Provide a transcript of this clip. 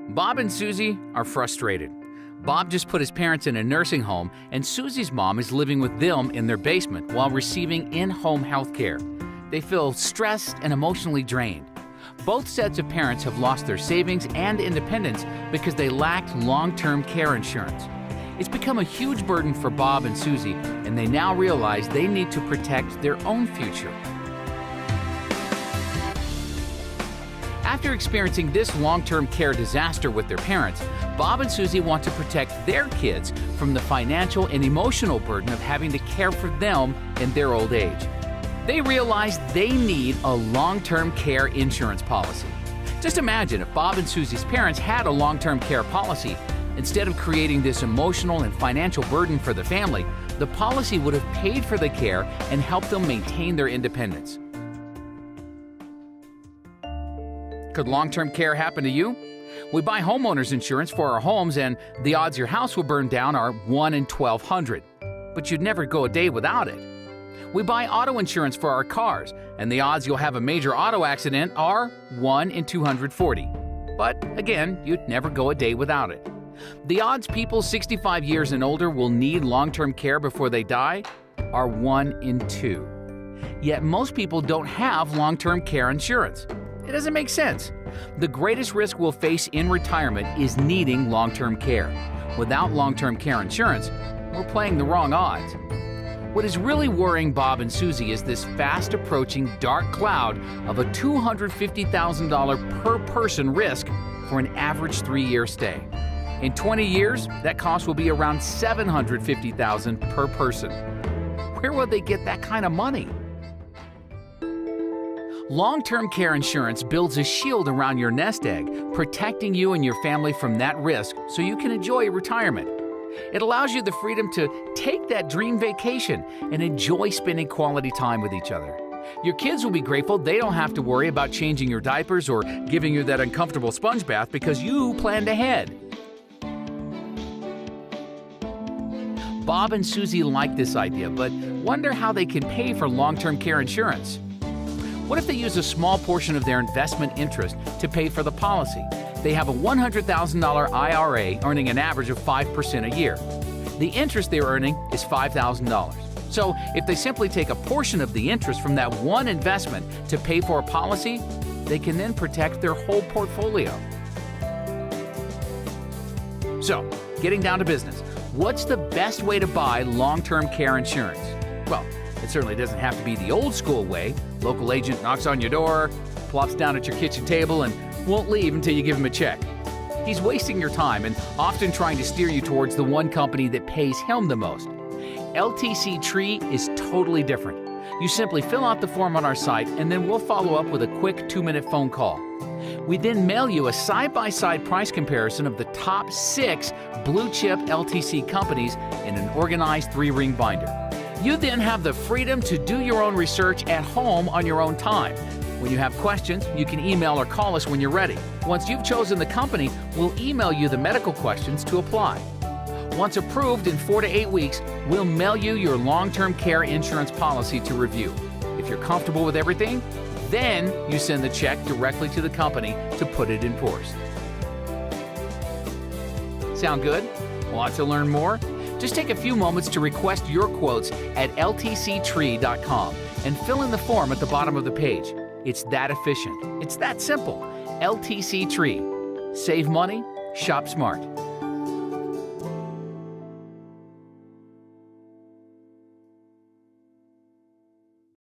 Bob and Susie are frustrated. Bob just put his parents in a nursing home, and Susie's mom is living with them in their basement while receiving in-home health care. They feel stressed and emotionally drained. Both sets of parents have lost their savings and independence because they lacked long-term care insurance. It's become a huge burden for Bob and Susie, and they now realize they need to protect their own future. After experiencing this long-term care disaster with their parents, Bob and Susie want to protect their kids from the financial and emotional burden of having to care for them in their old age. They realize they need a long-term care insurance policy. Just imagine if Bob and Susie's parents had a long-term care policy. Instead of creating this emotional and financial burden for the family, the policy would have paid for the care and helped them maintain their independence. Could long-term care happen to you? We buy homeowners insurance for our homes, and the odds your house will burn down are 1 in 1,200. But you'd never go a day without it. We buy auto insurance for our cars, and the odds you'll have a major auto accident are 1 in 240. But again, you'd never go a day without it. The odds people 65 years and older will need long-term care before they die are 1 in 2. Yet most people don't have long-term care insurance. It doesn't make sense. The greatest risk we'll face in retirement is needing long-term care. Without long-term care insurance, we're playing the wrong odds. What is really worrying Bob and Susie is this fast-approaching dark cloud of a $250,000 per person risk for an average 3-year stay. In 20 years, that cost will be around $750,000 per person. Where will they get that kind of money? Long-term care insurance builds a shield around your nest egg, protecting you and your family from that risk so you can enjoy retirement. It allows you the freedom to take that dream vacation and enjoy spending quality time with each other. Your kids will be grateful they don't have to worry about changing your diapers or giving you that uncomfortable sponge bath because you planned ahead. Bob and Susie like this idea, but wonder how they can pay for long-term care insurance. What if they use a small portion of their investment interest to pay for the policy? They have a $100,000 IRA earning an average of 5% a year. The interest they're earning is $5,000. So if they simply take a portion of the interest from that one investment to pay for a policy, they can then protect their whole portfolio. So, getting down to business, what's the best way to buy long-term care insurance? Well, it certainly doesn't have to be the old school way. Local agent knocks on your door, plops down at your kitchen table, and won't leave until you give him a check. He's wasting your time and often trying to steer you towards the one company that pays him the most. LTC Tree is totally different. You simply fill out the form on our site, and then we'll follow up with a quick 2-minute phone call. We then mail you a side-by-side price comparison of the top 6 blue-chip LTC companies in an organized 3-ring binder. You then have the freedom to do your own research at home on your own time. When you have questions, you can email or call us when you're ready. Once you've chosen the company, we'll email you the medical questions to apply. Once approved in 4 to 8 weeks, we'll mail you your long-term care insurance policy to review. If you're comfortable with everything, then you send the check directly to the company to put it in force. Sound good? Want to learn more? Just take a few moments to request your quotes at ltctree.com and fill in the form at the bottom of the page. It's that efficient. It's that simple. LTC Tree. Save money, shop smart.